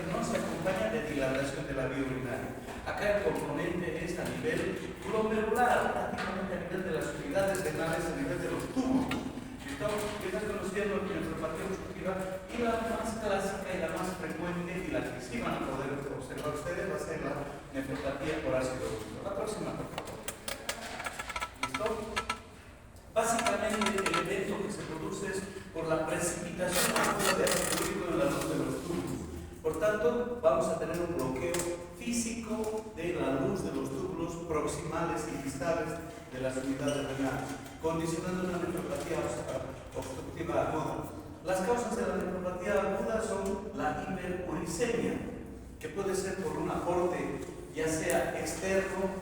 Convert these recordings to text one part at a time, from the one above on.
que no se acompaña de dilatación de la vía urinaria. Acá el componente es a nivel glomerular, prácticamente a nivel de las unidades renales, a nivel de los túbulos. Estamos conociendo la nefropatía obstructiva, y la más clásica y la más frecuente y la que sí van a poder observar ustedes va a ser la nefropatía por ácido úrico. La próxima, por favor. ¿Listo? Básicamente el evento que se produce es por la precipitación de ácido úrico en la luz de los túbulos. Por tanto, vamos a tener un bloqueo físico de la luz de los túbulos proximales y distales de las unidades renales, condicionando una nefropatía obstructiva aguda. Las causas de la nefropatía aguda son la hiperuricemia, que puede ser por un aporte ya sea externo,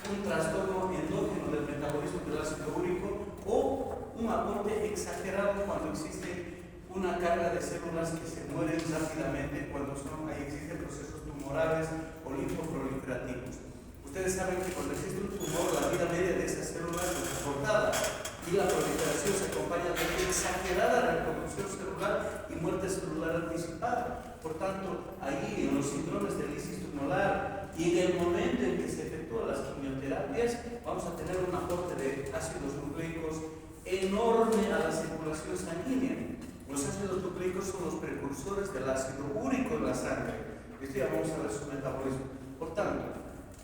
un trastorno endógeno del metabolismo del ácido úrico, o un aporte exagerado cuando existe una carga de células que se mueren rápidamente cuando ahí existen procesos tumorales o linfoproliferativos. Ustedes saben que cuando existe un tumor, la vida media de esas células es cortada y la proliferación se acompaña de exagerada reproducción celular y muerte celular anticipada. Por tanto, ahí en los síndromes de lisis tumoral y en el momento en que se efectúan las quimioterapias, vamos a tener un aporte de ácidos nucleicos enorme a la circulación sanguínea. Los ácidos nucleicos son los precursores del ácido úrico en la sangre. Esto ya vamos a ver su metabolismo. Por tanto,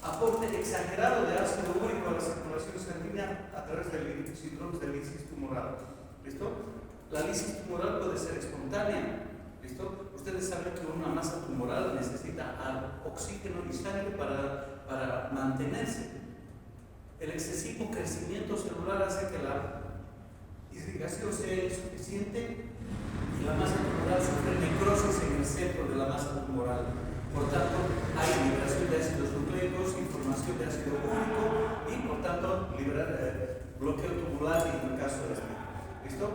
aporte exagerado de ácido úrico a la circulación sanguínea a través del síndrome de lisis tumoral. ¿Listo? La lisis tumoral puede ser espontánea. ¿Listo? Ustedes saben que una masa tumoral necesita oxígeno y sangre para mantenerse. El excesivo crecimiento celular hace que la irrigación sea insuficiente y la masa tumoral sufre necrosis en el centro de la masa tumoral. Por tanto, hay liberación de ácidos nucleicos, información de ácido úrico y, por tanto, bloqueo tubular en el caso de este. ¿Listo?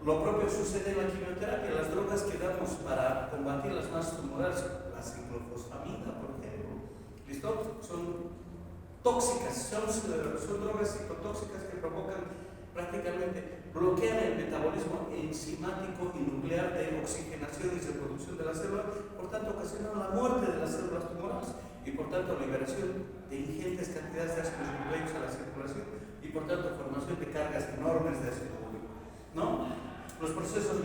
Lo propio sucede en la quimioterapia. Las drogas que damos para combatir las masas tumorales, la ciclofosfamida, por ejemplo, ¿listo? Son tóxicas, son drogas citotóxicas que provocan prácticamente, bloquean el metabolismo enzimático y nuclear de oxigenación y reproducción de la célula, por tanto ocasionan la muerte de las células tumorales y por tanto liberación de ingentes cantidades de ácidos nucleicos a la circulación y por tanto formación de cargas enormes de ácido úrico, ¿no? Los procesos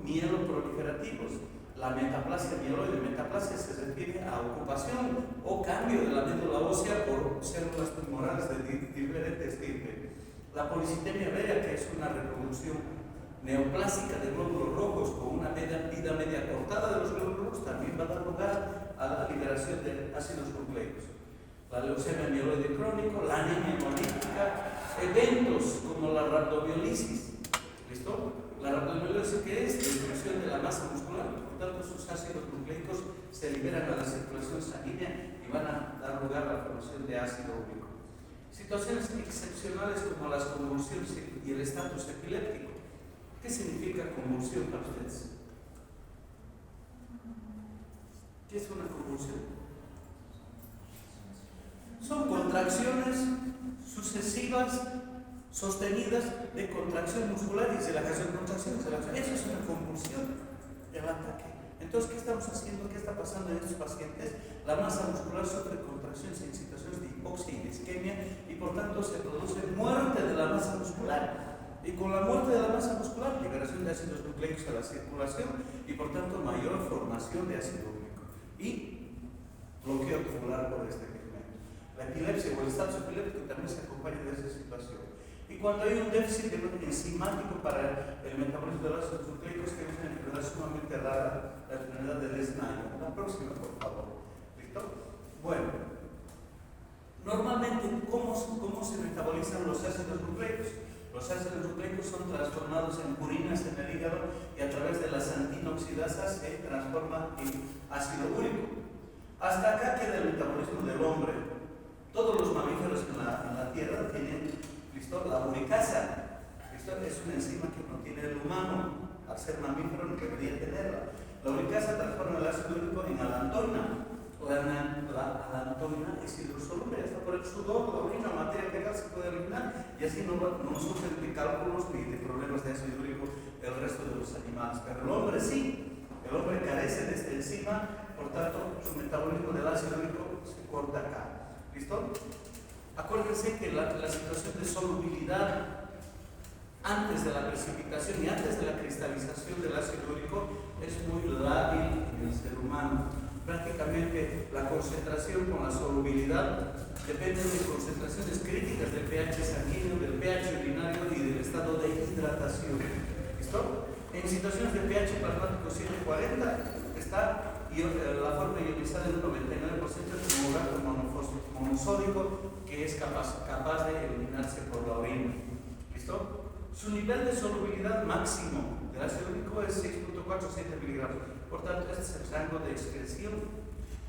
mieloproliferativos, la metaplasia mieloide. Metaplasia se refiere a ocupación o cambio de la médula ósea por células tumorales de diferente estirpe. La policitemia vera, que es una reproducción neoplásica de glóbulos rojos con una vida media cortada de los glóbulos rojos, también va a dar lugar a la liberación de ácidos nucleicos. La leucemia mieloide crónico, la anemia hemolítica, eventos como la rhabdomiolisis. ¿Listo? La rhabdomiolisis, que es destrucción de la masa muscular, por tanto sus ácidos nucleicos se liberan a la circulación sanguínea y van a dar lugar a la formación de ácido úrico. Situaciones excepcionales como las convulsiones y el estatus epiléptico. ¿Qué significa convulsión para ustedes? ¿Qué es una convulsión? Son contracciones sucesivas, sostenidas de contracción muscular y relajación, contracción, relajación. Eso es una convulsión del ataque. Entonces, ¿qué estamos haciendo? ¿Qué está pasando en estos pacientes? La masa muscular sufre contracciones en situaciones de hipoxia y de isquemia y por tanto se produce muerte de la masa muscular. Y con la muerte de la masa muscular, liberación de ácidos nucleicos a la circulación y por tanto mayor formación de ácido úrico y bloqueo tubular por este pigmento. La epilepsia o el estatus epiléptico también se acompaña de esa situación. Y cuando hay un déficit enzimático para el metabolismo de los ácidos nucleicos, que es una enfermedad sumamente rara, la enfermedad de Lesnayo. La próxima, por favor. ¿Listo? Bueno, normalmente, ¿cómo se metabolizan los ácidos nucleicos? Los ácidos nucleicos son transformados en purinas en el hígado y a través de las antinoxidasas se transforma en ácido úrico. Hasta acá queda el metabolismo del hombre. Todos los mamíferos en la Tierra tienen, ¿listo?, la uricasa. ¿Listo? Es una enzima que no tiene el humano. Al ser mamífero no debería tenerla. La uricasa transforma el ácido úrico en alantoina. La alantoina es hidrosoluble, hasta por el sudor, la orina, materia fecal se puede eliminar y así no sufren de cálculos ni de problemas de ácido úrico el resto de los animales. Pero el hombre sí, el hombre carece de esta enzima enzima, por tanto, su metabolismo del ácido úrico se corta acá. ¿Listo? Acuérdense que la situación de solubilidad antes de la precipitación y antes de la cristalización del ácido úrico es muy lábil en el ser humano. Prácticamente la concentración con la solubilidad depende de concentraciones críticas del pH sanguíneo, del pH urinario y del estado de hidratación. ¿Listo? En situaciones de pH plasmático 740 está la forma ionizada en un 99% es un hogato monosódico que es capaz de eliminarse por la orina. ¿Listo? Su nivel de solubilidad máximo del ácido úrico es 6.47 miligramos. Por tanto, este es el rango de excreción.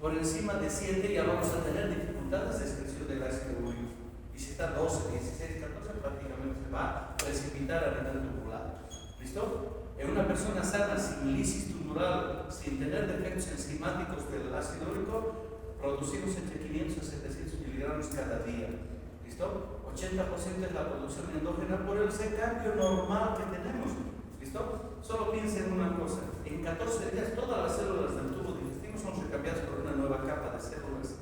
Por encima de 7 ya vamos a tener dificultades de excreción del ácido úrico. Y si está 12, 16, 14, prácticamente se va a precipitar a nivel tubular. ¿Listo? En una persona sana, sin lisis tumoral, sin tener defectos enzimáticos del ácido úrico, producimos entre 500 a 700 miligramos cada día. ¿Listo? 80% es la producción endógena por el cambio normal que tenemos. ¿Listo? Solo piensen en una cosa. En 14 días todas las células del tubo digestivo son recambiadas por una nueva capa de células.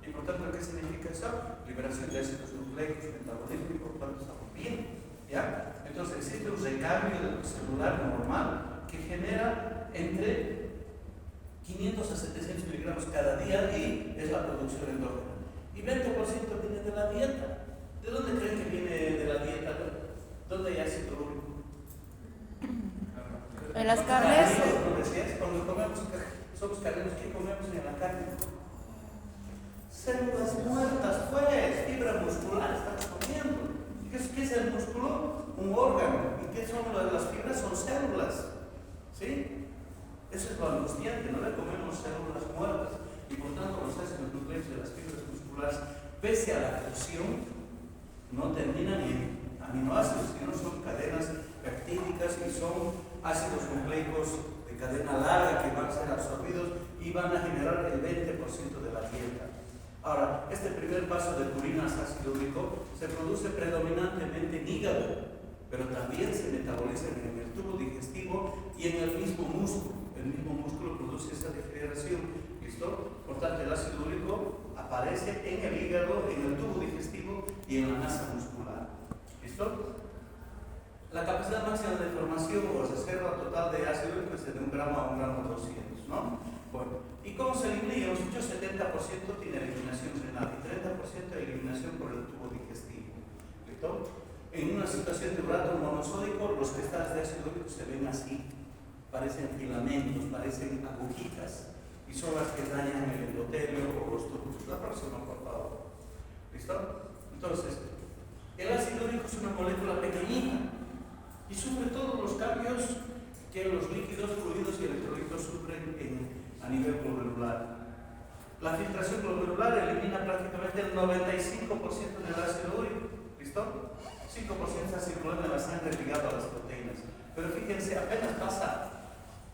Y por tanto, ¿qué significa eso? Liberación de ácidos nucleicos, metabolismo y por tanto estamos bien. ¿Ya? Entonces existe un recambio celular normal que genera entre 500 a 700 miligramos cada día y es la producción endógena. Y 20% viene de la dieta. ¿De dónde creen que viene de la dieta? ¿Dónde hay ácido úrico? En las carnes. Cuando comemos, somos carneros, ¿qué comemos en la carne? Células muertas, pues, fibra muscular estamos comiendo. ¿Qué es el músculo? Un órgano. ¿Y qué son las fibras? Son células. ¿Sí? Eso es lo angustiante, no le comemos células muertas. Y por tanto los ácidos nucleicos de las fibras musculares, pese a la fusión, no terminan en aminoácidos, sino son cadenas peptídicas y son ácidos nucleicos de cadena larga que van a ser absorbidos y van a generar el 20% de la dieta. Ahora, este primer paso de purinas ácido úrico se produce predominantemente en hígado, pero también se metabolizan en el tubo digestivo y en el mismo músculo. El mismo músculo produce esa degeneración. ¿Listo? Por tanto, el ácido úrico aparece en el hígado, en el tubo digestivo y en la masa muscular. ¿Listo? La capacidad máxima de formación o reserva total de ácido úrico es de 1 gramo a 1 gramo 200, ¿no? Bueno, ¿y cómo se elimina? Hemos dicho 70% tiene eliminación renal y 30% de eliminación por el tubo digestivo. ¿Listo? En una situación de urato monosódico, los cristales de ácido úrico se ven así, parecen filamentos, parecen agujitas, y son las que dañan el endotelio o los tubos. La próxima, por favor. ¿Listo? Entonces, el ácido úrico es una molécula pequeñita y sufre todos los cambios que los líquidos, fluidos y electrolitos sufren a nivel glomerular. La filtración glomerular elimina prácticamente el 95% del ácido úrico. ¿Listo? 5% está circulando en la sangre ligado a las proteínas. Pero fíjense, apenas pasa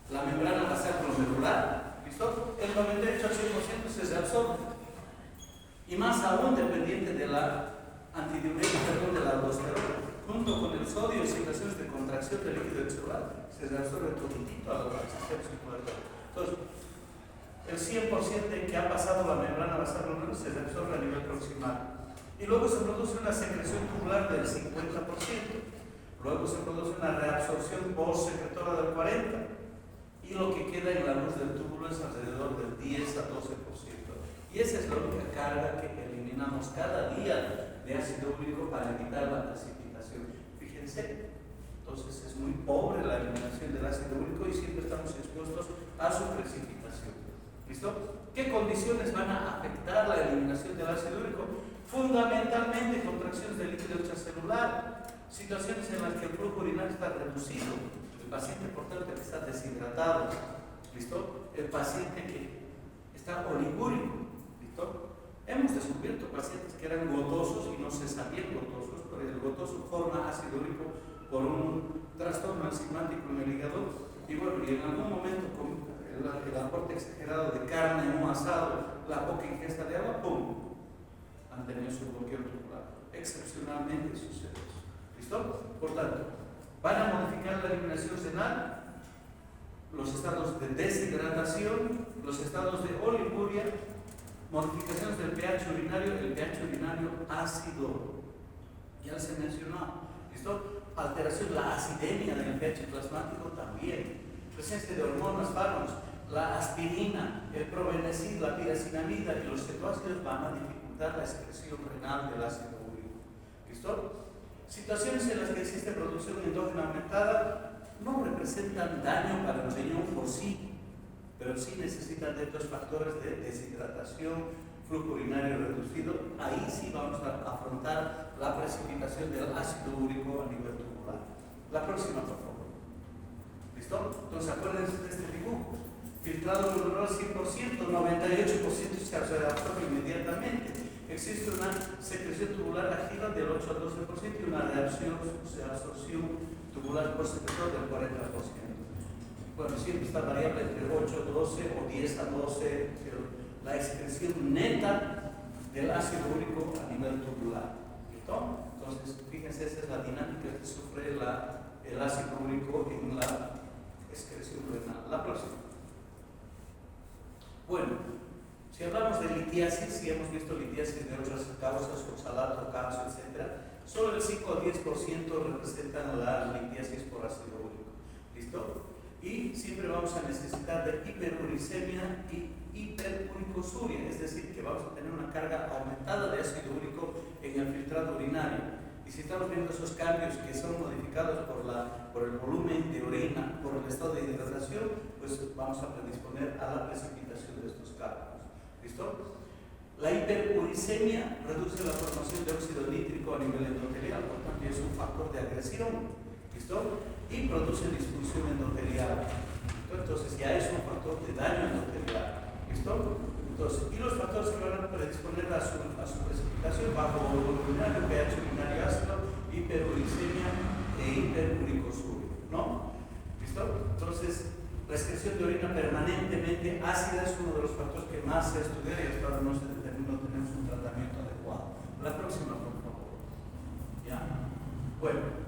la membrana basal glomerular, ¿listo? El 98 al 100% se reabsorbe. Y más aún dependiente de la antidiurética, de la aldosterona, junto con el sodio y situaciones de contracción del líquido celular, se reabsorbe toditito al sistema circulatorio. Entonces, el 100% que ha pasado la membrana basal glomerular se reabsorbe a nivel proximal. Y luego se produce una secreción tubular del 50%. Luego se produce una reabsorción post-secretora del 40%. Y lo que queda en la luz del túbulo es alrededor del 10 a 12%. Y esa es la única carga que eliminamos cada día de ácido úrico para evitar la precipitación. Fíjense, entonces es muy pobre la eliminación del ácido úrico y siempre estamos expuestos a su precipitación. ¿Listo? ¿Qué condiciones van a afectar la eliminación del ácido úrico? Fundamentalmente contracciones del líquido extracelular, situaciones en las que el flujo urinario está reducido, el paciente por tanto que está deshidratado, ¿listo? El paciente que está oligúrico, ¿listo? Hemos descubierto pacientes que eran gotosos y no se sabían gotosos, pero el gotoso forma ácido úrico por un trastorno enzimático en el hígado y bueno, y en algún momento con el aporte exagerado de carne, un asado, la poca ingesta de agua, ¡pum!, han tenido su bloqueo tubular. Excepcionalmente sucede eso. ¿Listo? Por tanto, van a modificar la eliminación renal, los estados de deshidratación, los estados de oligoria, modificaciones del pH urinario, el pH urinario ácido, ya les he mencionado, ¿listo? Alteración, la acidemia del pH plasmático también, presencia de hormonas, fármacos, la aspirina, el probenecid, la piracinamida y los cetoácidos van a dificultar la excreción renal del ácido úrico, ¿listo? Situaciones en las que existe producción endógena aumentada no representan daño para el riñón por sí, pero sí necesitan de estos factores de deshidratación, flujo urinario reducido. Ahí sí vamos a afrontar la precipitación del ácido úrico a nivel tubular. La próxima, por favor. ¿Listo? Entonces acuérdense de este dibujo. Filtrado glomerular 100%, 98% se absorbe inmediatamente. Existe una secreción tubular activa del 8 al 12% y una reabsorción tubular por secretor del 40%. Bueno, siempre está variable entre 8 a 12 o 10 a 12, pero la excreción neta del ácido úrico a nivel tubular. ¿Listo? Entonces, fíjense, esa es la dinámica que sufre el ácido úrico en la excreción renal. La próxima. Bueno, si hablamos de litiasis, si hemos visto litiasis de otras causas, oxalato, calcio, etc., solo el 5 o 10% representan la litiasis por ácido úrico. ¿Listo? Y siempre vamos a necesitar de hiperuricemia y hiperuricosuria, es decir, que vamos a tener una carga aumentada de ácido úrico en el filtrado urinario. Y si estamos viendo esos cambios que son modificados por el volumen de orina, por el estado de hidratación, pues vamos a predisponer a la precipitación de estos cambios. ¿Listo? La hiperuricemia reduce la formación de óxido nítrico a nivel endotelial, por tanto es un factor de agresión. ¿Listo? Y produce disfunción endotelial. Entonces ya es un factor de daño endotelial. ¿Listo? Entonces, y los factores que van a predisponer a su precipitación bajo volumen urinario, pH urinario ácido, hiperuricemia e hiperuricosuria, ¿no? ¿Listo? Entonces, la excreción de orina permanentemente ácida es uno de los factores que más se estudia y hasta ahora no tenemos un tratamiento adecuado. La próxima, por favor. ¿Ya? Bueno.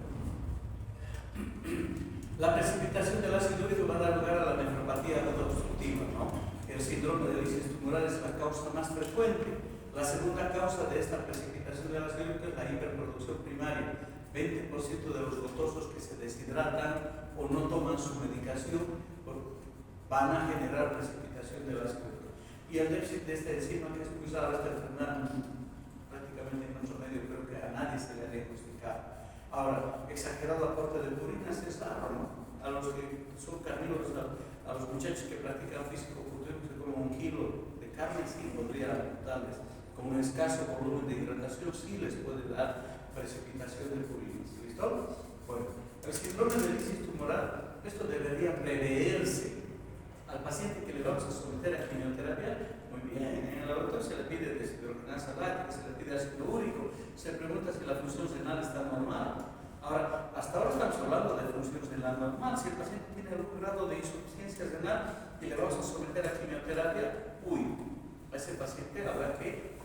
La precipitación del ácido úrico va a dar lugar a la nefropatía obstructiva, ¿no? El síndrome de lisis tumoral es la causa más frecuente. La segunda causa de esta precipitación del ácido úrico es la hiperproducción primaria. 20% de los gotosos que se deshidratan o no toman su medicación van a generar precipitación del ácido úrico. Y el déficit de esta enzima, que es muy usada esta enfermedad prácticamente en nuestro medio, creo que a nadie se le ha diagnosticado. Ahora, exagerado aporte de purinas es raro, ¿no? A los que son carnívoros, a los muchachos que practican físico-culturismo, que comen 1 kilo de carne, sí podría darles. Con un escaso volumen de hidratación, sí les puede dar precipitación de purinas. ¿Listo? Bueno, el síndrome de lisis tumoral, esto debería preverse. Al paciente que le vamos a someter a quimioterapia, muy bien, en el laboratorio se le pide deshidrogenasa láctica, se le pide ácido úrico, se pregunta si la función renal está normal. Ahora, hasta ahora estamos hablando de función renal normal. Si el paciente tiene algún grado de insuficiencia renal y le vamos a someter a quimioterapia, a ese paciente habrá que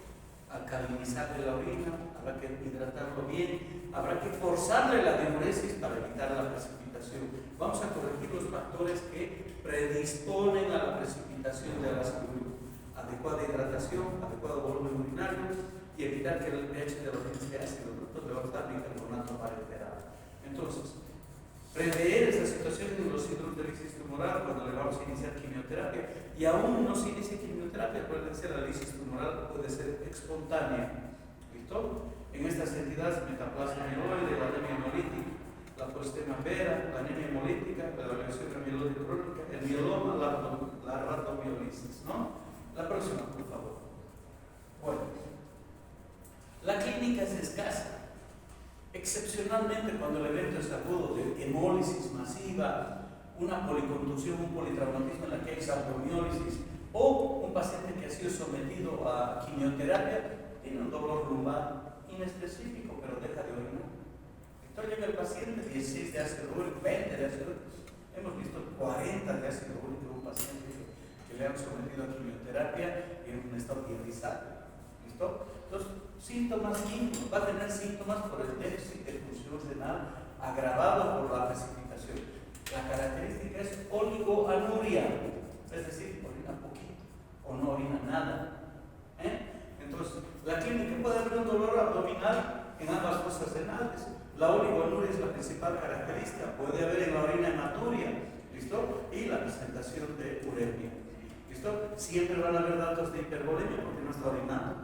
alcalinizarle la orina, habrá que hidratarlo bien, habrá que forzarle la diuresis para evitar la precipitación. Vamos a corregir los factores que predisponen a la precipitación del ácido úrico. Adecuada hidratación, adecuado volumen urinario y evitar que el pH de la orina sea ácido. Nosotros le vamos a dar bicarbonato parenteral. Entonces, prever esta situación en los síndromes de lisis tumoral cuando le vamos a iniciar quimioterapia, y aún no se inicia quimioterapia, puede ser la lisis tumoral, puede ser espontánea. ¿Listo? En estas entidades, metaplasia mieloide, la anemia hemolítica, la polistemia vera, la anemia hemolítica, la leucemia mieloide crónica, el mieloma, la rhabdomiolisis, ¿no? La próxima, por favor. Bueno, la clínica es escasa. Excepcionalmente, cuando el evento es agudo de hemólisis masiva, una policontusión, un politraumatismo en la que hay sarcomiólisis, o un paciente que ha sido sometido a quimioterapia, tiene un dolor lumbar inespecífico, pero deja de orinar. Entonces llega el paciente, 16 de ácido úrico, 20 de ácido úrico. Hemos visto 40 de ácido úrico, un paciente que le han sometido a quimioterapia en un estado ionizado. ¿Listo? Entonces, síntomas químicos, va a tener síntomas por el déficit de función renal agravado por la precipitación. La característica es oligoanuria, es decir, orina poquito o no orina nada. Entonces, la clínica puede haber un dolor abdominal en ambas fosas renales. La oligoanuria es la principal característica. Puede haber en la orina hematuria, ¿listo? Y la presentación de uremia, ¿listo? Siempre van a haber datos de hipervolemia porque no está orinando,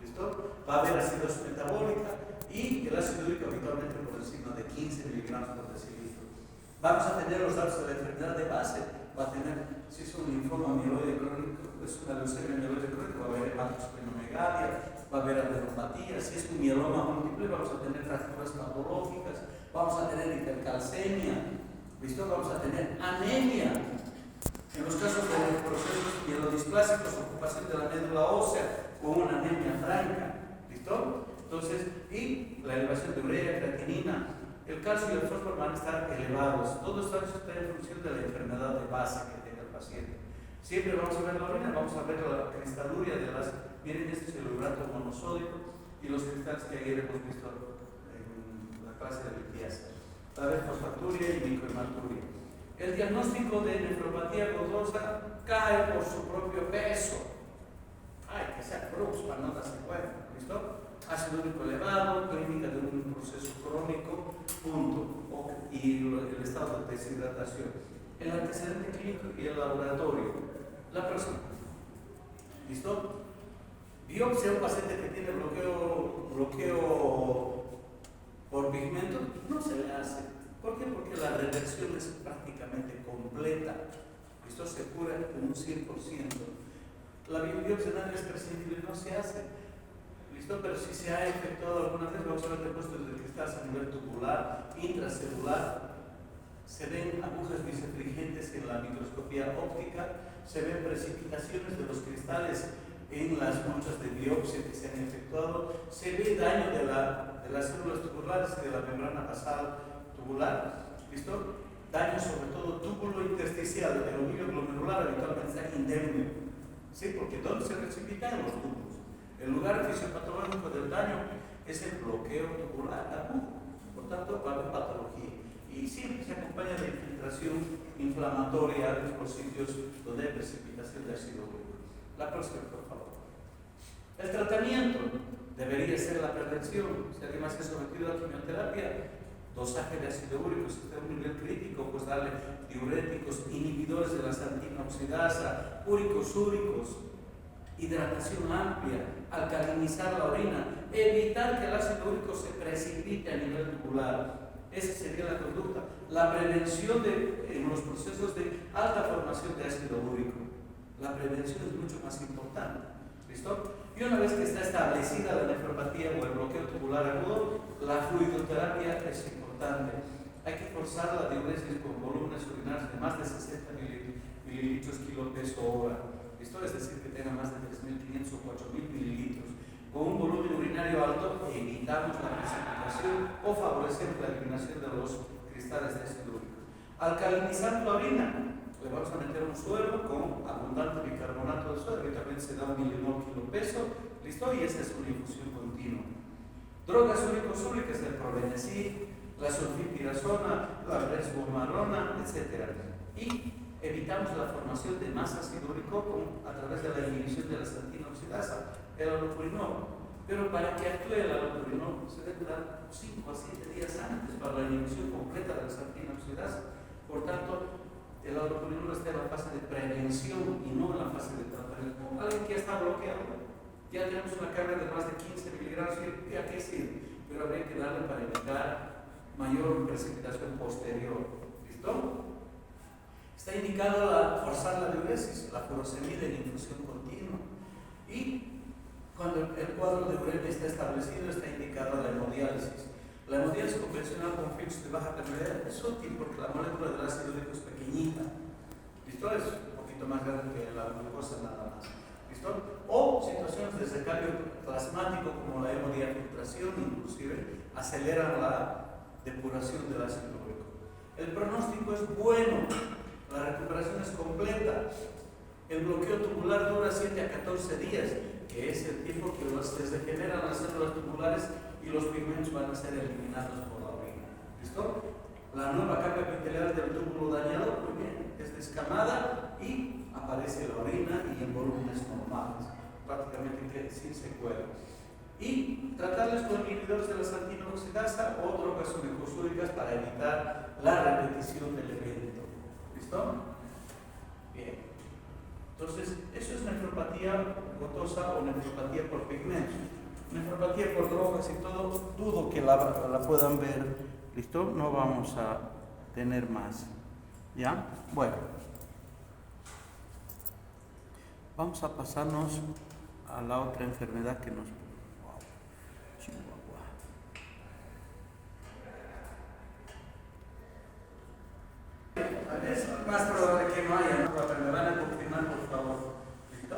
¿listo? Va a haber acidosis metabólica y el ácido úrico habitualmente por encima de 15 miligramos por decilitro. Vamos a tener los datos de la enfermedad de base. Va a tener, si es un linfoma mieloide crónico, es una leucemia mieloide crónica, va a haber hematoesplenomegalia, va a haber adenopatía. Si es un mieloma múltiple, vamos a tener fracturas patológicas, vamos a tener hipercalcemia, ¿listo? Vamos a tener anemia. En los casos de procesos mielodisplásicos, ocupación de la médula ósea con una anemia franca, ¿listo? Entonces, y la elevación de urea, creatinina, el calcio y el fósforo van a estar elevados. Todo esto está en función de la enfermedad de base que tenga el paciente. Siempre vamos a ver la orina, vamos a ver la cristaluria de las. Miren, este es el urato monosódico y los cristales que ayer hemos visto en la clase de litiasa. Va a haber fosfaturia y microhematuria. El diagnóstico de nefropatía gozosa cae por su propio peso. Ay, que sea cruz para no darse cuenta, ¿listo? Ácido úrico elevado, clínica de un proceso crónico, punto. Y el estado de deshidratación. El antecedente clínico y el laboratorio. La persona. ¿Listo? Biopsia a un paciente que tiene bloqueo por pigmento, no se le hace. ¿Por qué? Porque la reversión es prácticamente completa. Esto se cura en un 100%. La biopsia anal es prescindible, no se hace. ¿Listo? Pero si se ha efectuado alguna vez, vamos a ver depósitos de cristales a nivel tubular, intracelular. Se ven agujas bisefringentes en la microscopía óptica, se ven precipitaciones de los cristales en las muestras de biopsia que se han efectuado, se ve daño de las células tubulares y de la membrana basal tubular, ¿listo? Daño sobre todo túbulo intersticial, el ovillo glomerular habitualmente está indemne, ¿sí? Porque ¿dónde se precipitan los túbulos? El lugar fisiopatológico del daño es el bloqueo tubular agudo, por tanto va a haber patología. Y siempre se acompaña de infiltración inflamatoria por sitios donde hay precipitación de ácido úrico. La próxima, por favor. El tratamiento debería ser la prevención. Si alguien más es sometido a quimioterapia, dosaje de ácido úrico, si está a un nivel crítico, pues darle diuréticos, inhibidores de la santina oxidasa, úricos, hidratación amplia, alcalinizar la orina, evitar que el ácido úrico se precipite a nivel tubular. Esa sería la conducta. La prevención en los procesos de alta formación de ácido úrico. La prevención es mucho más importante. ¿Listo? Y una vez que está establecida la nefropatía o el bloqueo tubular agudo, la fluidoterapia es importante. Hay que forzar la diuresis con volúmenes urinarios de más de 60 mililitros kilo peso hora. ¿Listo? Es decir, que tenga más de 3.500 o 4.000 mililitros. Con un volumen urinario alto evitamos la precipitación o favorecemos la eliminación de los cristales de ácido úrico. Alcalinizar la orina, le vamos a meter un suero con abundante bicarbonato de sodio, que también se da 1 milimol kilo peso, ¿listo? Y esa es una infusión continua. Drogas úricos-úricas, el probenecid, la sulfipirasona, la resbomarona, etc. Y evitamos la formación de más ácido úrico a través de la inhibición de la santina oxidasa, el allopurinol. Pero para que actúe el allopurinol se debe dar 5 a 7 días antes para la inhibición completa de la santina oxidasa. Por tanto, el allopurinol está en la fase de prevención y no en la fase de tratamiento. Alguien que está bloqueado, ya tenemos una carga de más de 15 miligramos, ¿a qué sirve? Pero habría que darle para evitar mayor precipitación posterior. ¿Listo? Está indicado forzar la diuresis, la furosemida en infusión continua. Y cuando el cuadro de uremia está establecido, está indicada la hemodiálisis. La hemodiálisis convencional con filtros de baja permeabilidad es útil porque la molécula del ácido úrico es pequeñita. ¿Listo? Es un poquito más grande que la glucosa nada más. ¿Listo? O situaciones de recambio plasmático como la hemodiafiltración, inclusive aceleran la depuración del ácido úrico. El pronóstico es bueno, la recuperación es completa. El bloqueo tubular dura 7 a 14 días, que es el tiempo que se degeneran las células tubulares y los pigmentos van a ser eliminados por la orina. ¿Listo? La nueva capa epitelial del túbulo dañado, muy bien, es descamada y aparece la orina y en volúmenes normales, prácticamente sin secuela. Y tratarles con inhibidores de la santinooxidasa o drogas onicosurídicas para evitar la repetición del evento. ¿Listo? Bien. Entonces, eso es nefropatía gotosa o nefropatía por pigmentos. Nefropatía por drogas y todo, dudo que la puedan ver. ¿Listo? No vamos a tener más. ¿Ya? Bueno. Vamos a pasarnos a la otra enfermedad que nos... Chihuahua. Es más probable que no haya, ¿no? Pero me van a confirmar, por favor. ¿Listo?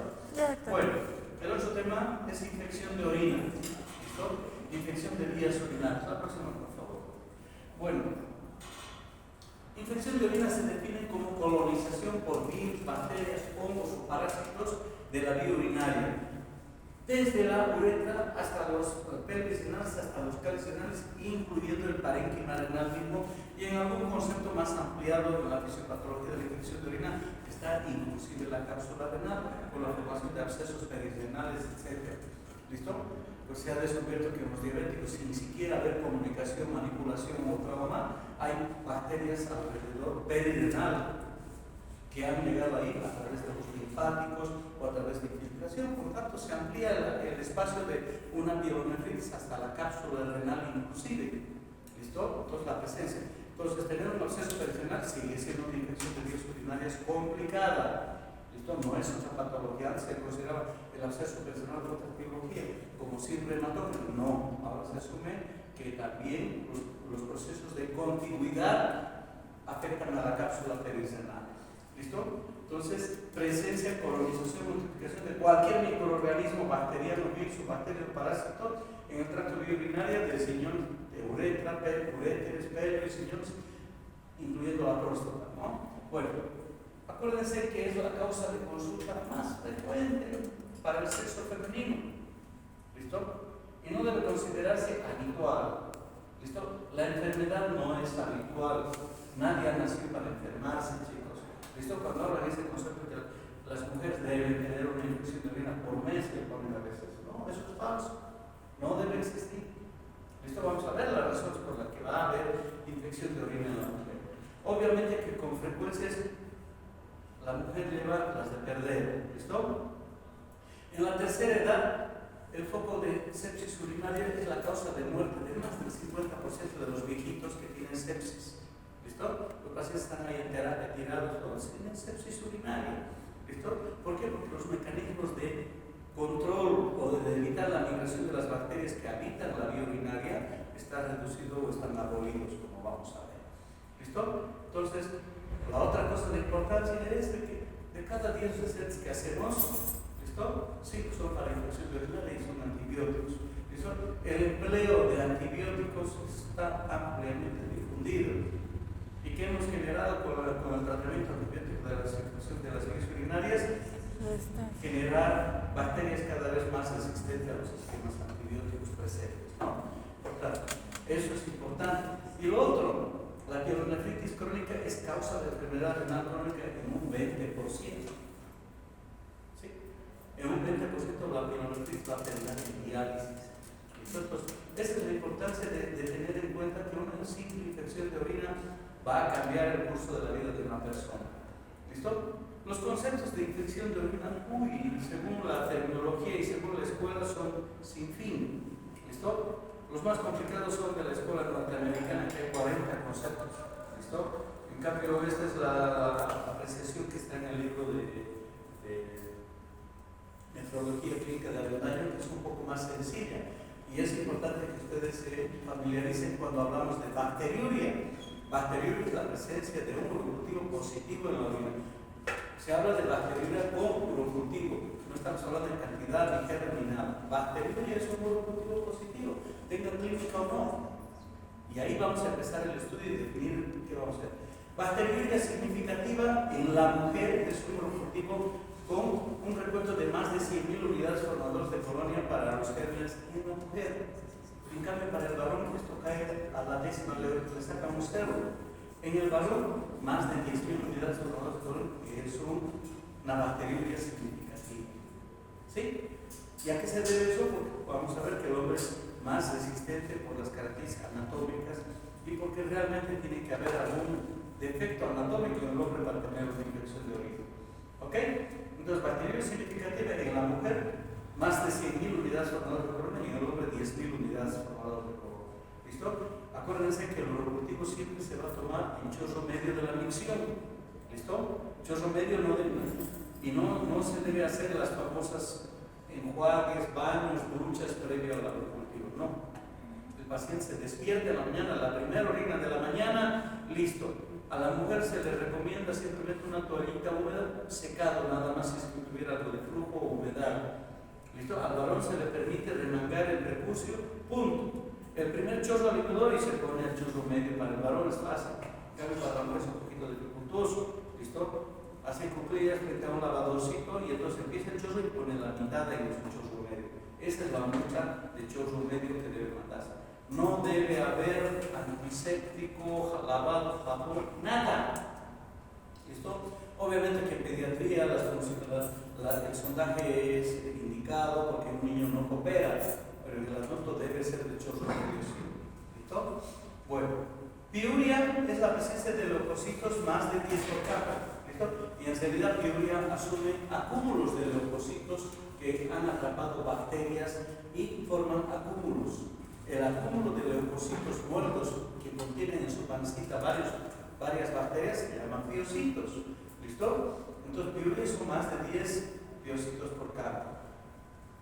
Bueno, el otro tema es infección de orina. ¿Listo? Infección de vías urinarias. La próxima, por favor. Bueno, infección de orina se define como colonización por virus, bacterias, hongos o parásitos de la vía urinaria, desde la uretra hasta los pelvis renales, hasta los cálices renales, incluyendo el parénquima renal mismo, y en algún concepto más ampliado en la fisiopatología de la infección de orina está inclusive la cápsula renal, con la formación de abscesos perirenales, etc. ¿Listo? Pues se ha descubierto que en los diabéticos, sin siquiera haber comunicación, manipulación o trauma, hay bacterias alrededor perirenal que han llegado ahí a través de los linfáticos o a través de infiltración. Por tanto, se amplía el espacio de una pielonefritis hasta la cápsula renal inclusive. ¿Listo? Entonces, la presencia. Entonces, tener un absceso perirenal sigue siendo una infección de vías urinarias complicada. ¿Listo? No es una patología, se consideraba el absceso perirenal de otra etiología como simple hematógeno. No, ahora se asume que también los procesos de continuidad afectan a la cápsula perirenal. ¿Listo? Entonces, presencia, colonización, multiplicación de cualquier microorganismo bacteriano, virus o bacterio parásito en el tracto biourinario del riñón, de uretra, uréteres, pelvis, riñones, incluyendo la próstata, ¿no? Bueno, acuérdense que es la causa de consulta más frecuente para el sexo femenino. ¿Listo? Y no debe considerarse habitual. ¿Listo? La enfermedad no es habitual. Nadie ha nacido para enfermarse, chicos. ¿Listo? Cuando hablan de ese concepto que las mujeres deben tener una infección de orina por mes, que ponen a veces. No, eso es falso. No debe existir. ¿Listo? Vamos a ver las razones por las que va a haber infección de orina en la mujer. Obviamente que con frecuencia la mujer lleva las de perder. ¿Listo? En la tercera edad, el foco de sepsis urinaria es la causa de muerte de más del 50% de los viejitos que tienen sepsis. ¿Listo? Los pacientes están ahí tirados todos. Tienen sepsis urinaria. ¿Listo? ¿Por qué? Porque los mecanismos de control o de evitar la migración de las bacterias que habitan la vía urinaria están reducidos o están abolidos, como vamos a ver. ¿Listo? Entonces, la otra cosa de importancia es de que de cada 10 recetas que hacemos, ¿listo? 5 son para infección urinaria y son antibióticos. ¿Listo? El empleo de antibióticos está ampliamente difundido. ¿Y qué hemos generado con el tratamiento antibiótico de la infección de las vías urinarias? Generar bacterias cada vez más resistentes a los sistemas antibióticos presentes, ¿no? Por tanto, eso es importante. Y lo otro, la pielonefritis crónica es causa de enfermedad renal crónica en un 20%. ¿Sí? En un 20% la pielonefritis va a terminar en diálisis. Entonces, esa es la importancia de tener en cuenta que una simple infección de orina va a cambiar el curso de la vida de una persona. ¿Listo? Los conceptos de infección de orina, según la terminología y según la escuela, son sin fin. ¿Listo? Los más complicados son de la escuela norteamericana, que hay 40 conceptos. ¿Listo? En cambio, esta es la apreciación que está en el libro de Nefrología Clínica de Avendaño, que es un poco más sencilla. Y es importante que ustedes se familiaricen cuando hablamos de bacteriuria. Bacteriuria es la presencia de un urocultivo positivo en la orina. Se habla de bacteriuria con urocultivo. No estamos hablando de cantidad, ni género, ni nada. Bacteriuria es un urocultivo positivo, tenga clínica o no. Y ahí vamos a empezar el estudio y definir qué vamos a hacer. Bacteriuria significativa en la mujer es un urocultivo con un recuento de más de 100.000 unidades formadoras de colonia para los gérmenes en la mujer. En cambio, para el varón esto cae a la décima, le saca un cero. En el varón, más de 10.000 unidades formadoras de colon, que es una bacteriuria significativa. ¿Sí? ¿Y a qué se debe eso? Porque vamos a ver que el hombre es más resistente por las características anatómicas y porque realmente tiene que haber algún defecto anatómico en el hombre para tener una infección de orina. ¿Ok? Entonces, bacteriuria significativa en la mujer, más de 100.000 unidades formadoras de colon y en el hombre 10.000 unidades formadoras de colon. ¿Listo? Acuérdense que el reproductivo siempre se va a tomar en chorro medio de la micción. ¿Listo? Chorro medio no se debe hacer las famosas enjuagues, baños, duchas previo al reproductivo. No. El paciente se despierta en la mañana, la primera orina de la mañana, listo. A la mujer se le recomienda simplemente una toallita húmeda, secado nada más si es que tuviera algo de flujo o humedad. ¿Listo? Al varón se le permite remangar el prepucio, punto. El primer chorro al inodoro y se pone el chorro medio. Para el varón es fácil, cambio para la mujer es un poquito dificultoso. ¿Listo? Hace cuclillas frente a un lavadorcito y entonces empieza el chorro y pone la mitad en su chorro medio. Esa es la mucha de chorro medio que debe mandarse. No debe haber antiséptico, lavado, jabón, nada. ¿Listo? Obviamente que en pediatría el sondaje es indicado porque un niño no coopera, pero el adulto debe ser de chorro medio. ¿Listo? Bueno, piuria es la presencia de leucocitos más de 10 por capa. ¿Listo? Y en realidad piuria asume acúmulos de leucocitos que han atrapado bacterias y forman acúmulos. El acúmulo de leucocitos muertos que contienen en su pancita varias bacterias se llaman piocitos. ¿Listo? Entonces, piuria son más de 10 piocitos por capa.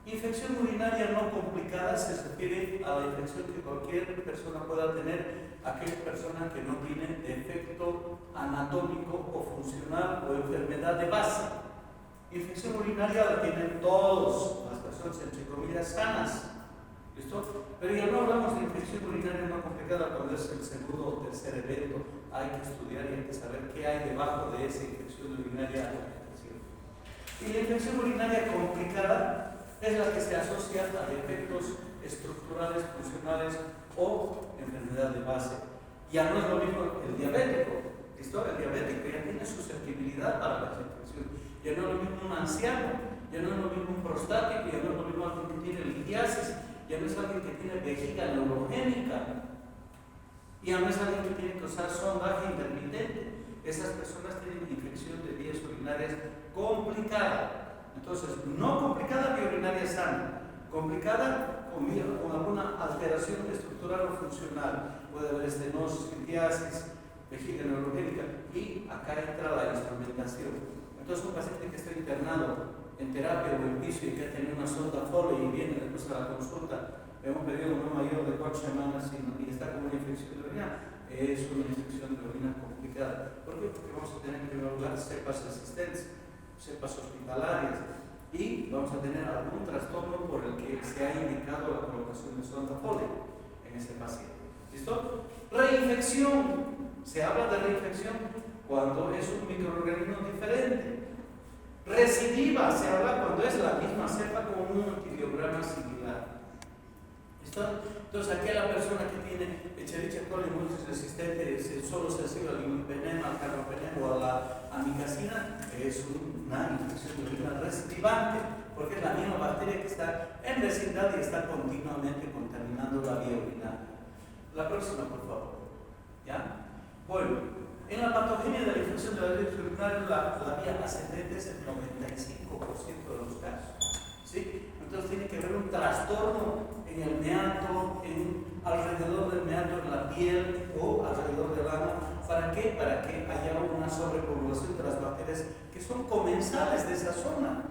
Infección urinaria no complicada se refiere a la infección que cualquier persona pueda tener, aquella persona que no tiene defecto anatómico o funcional o enfermedad de base. Infección urinaria la tienen todas las personas, entre comillas, sanas. ¿Listo? Pero ya no hablamos de infección urinaria no complicada cuando es el segundo o tercer evento. Hay que estudiar y hay que saber qué hay debajo de esa infección urinaria. Y la infección urinaria complicada es la que se asocia a defectos estructurales, funcionales o enfermedad de base. Ya no es lo mismo el diabético. ¿Listo? El diabético ya tiene susceptibilidad para las infecciones. Ya no es lo mismo un anciano, ya no es lo mismo un prostático, ya no es lo mismo alguien que tiene litiasis, ya no es alguien que tiene vejiga neurogénica, ya no es alguien que tiene que usar sondaje intermitente. Esas personas tienen infección de vías urinarias complicada. Entonces, no complicada vía urinaria sana, complicada con alguna alteración estructural o funcional. Puede haber estenosis, litiasis, vejiga neurogénica, y acá entra la instrumentación. Entonces, un paciente que está internado en terapia o en piso y que ha tenido una sonda Foley y viene después a la consulta, hemos pedido un mayor de 4 semanas y está con una infección de orina, es una infección de orina complicada. ¿Por qué? Porque vamos a tener en primer lugar cepas resistentes, cepas hospitalarias, y vamos a tener algún trastorno por el que se ha indicado la colocación de sonda Foley en ese paciente. ¿Listo? Reinfección. Se habla de reinfección cuando es un microorganismo diferente. Recidiva se habla cuando es la misma cepa con un antibiograma similar. ¿Listo? Entonces, aquella persona que tiene Escherichia coli multiresistente, solo sensible al imipenem, al carbapenem o a la amicacina, es una infección de orina recidivante, porque es la misma bacteria que está en vecindad y está continuamente contaminando la vía urinaria. La próxima, por favor. ¿Ya? Bueno, en la patogenia de la infección de la vía urinaria, la vía ascendente es el 95% de los casos. ¿Sí? Entonces tiene que haber un trastorno en el meato, alrededor del meato, en la piel o alrededor del ano. ¿Para qué? Para que haya una sobrepoblación de las bacterias que son comensales de esa zona.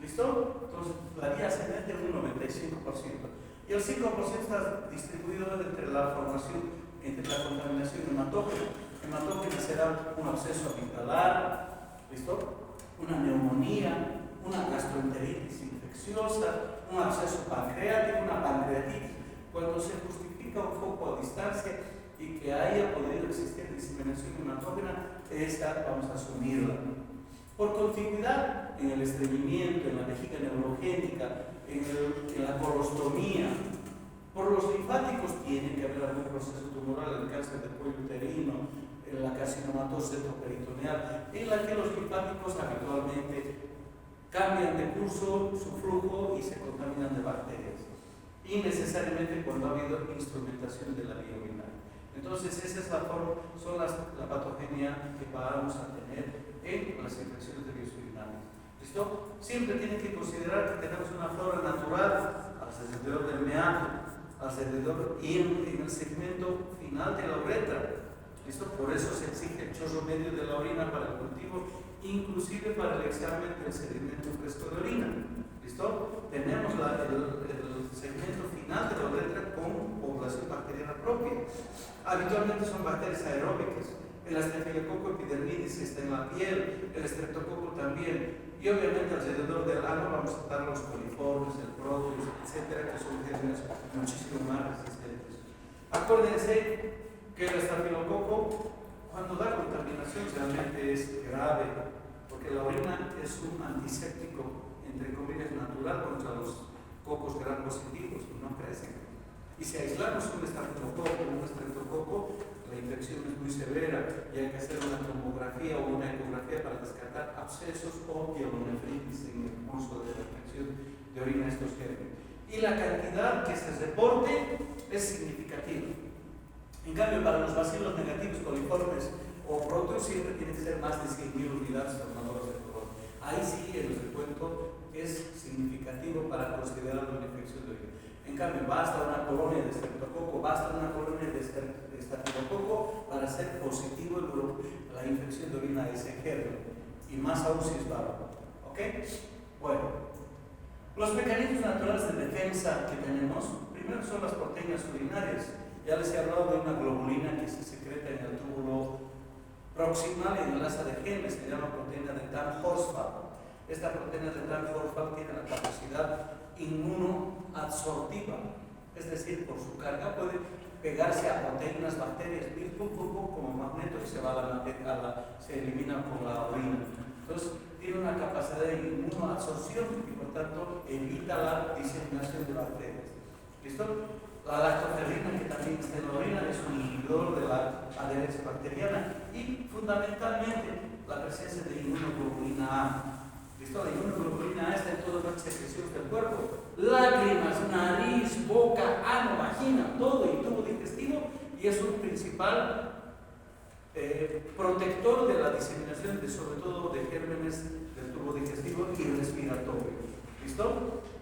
¿Listo? Entonces la vía ascendente es un 95%. Y el 5% está distribuido entre la formación, entre la contaminación hematógena. Hematógena será un absceso amigdalar, ¿listo? Una neumonía, una gastroenteritis infecciosa, un absceso pancreático, una pancreatitis. Cuando se justifica un foco a distancia y que haya podido existir diseminación hematógena, esta vamos a asumirla. Por contigüidad, en el estreñimiento, en la vejiga neurogénica, en la colostomía, Por los linfáticos tiene que haber algún proceso tumoral, el cáncer de cuello uterino, en la carcinomatosis peritoneal, en la que los linfáticos habitualmente cambian de curso, su flujo y se contaminan de bacterias. Y necesariamente cuando ha habido instrumentación de la vía urinaria. Entonces, esa es la patogenia que vamos a tener en las infecciones de vías urinarias. ¿Listo? Siempre tienen que considerar que tenemos una flora natural alrededor del meato, alrededor y en el segmento final de la uretra. ¿Listo? Por eso se exige el chorro medio de la orina para el cultivo, inclusive para el examen del sedimento fresco de orina. ¿Listo? Tenemos el segmento final de la uretra con población bacteriana propia. Habitualmente son bacterias aeróbicas. El Staphylococcus epidermidis está en la piel, el Streptococcus también. Y obviamente alrededor del ano vamos a estar los coliformes, el proteus, etcétera, que son gérmenes muchísimo más resistentes. Acuérdense que el estafilococo, cuando da contaminación, realmente es grave, porque la orina es un antiséptico, entre comillas, natural contra los cocos gram positivos, que no crecen. Y si aislamos un estafilococo, un estreptococo, la infección es muy severa y hay que hacer una tomografía o una ecografía para descartar abscesos o pielonefritis en el curso de la infección de orina de estos gérmenes. Y la cantidad que se reporte es significativa. En cambio, para los bacilos negativos, coliformes o proteus, siempre tiene que ser más de 100.000 unidades formadoras de color. Ahí sí el recuento es significativo para considerar una infección de orina. En cambio, basta una colonia de estreptococo, basta una colonia de estafilococo para ser positivo la infección de orina de ese germen. Y más aún si es bárbaro. ¿Ok? Bueno, los mecanismos naturales de defensa que tenemos, primero son las proteínas urinarias. Ya les he hablado de una globulina que se secreta en el túbulo proximal y enlaza de genes, se llama proteína de Tan-Horsfeld. Esta proteína de Tan-Horsfeld tiene la capacidad inmunoabsortiva, es decir, por su carga puede pegarse a proteínas, bacterias, como magneto y se elimina con la orina. Entonces, tiene una capacidad de inmunoabsorción y por tanto evita la diseminación de bacterias. ¿Listo? La lactoferrina, que también está en la orina, es un inhibidor de la adherencia bacteriana y fundamentalmente la presencia de inmunoglobulina A. ¿Listo? La inmunoglobulina A está en todas las secreciones del cuerpo: lágrimas, nariz, boca, ano, vagina, todo y tubo digestivo, y es un principal protector de la diseminación, sobre todo de gérmenes del tubo digestivo y respiratorio. ¿Listo?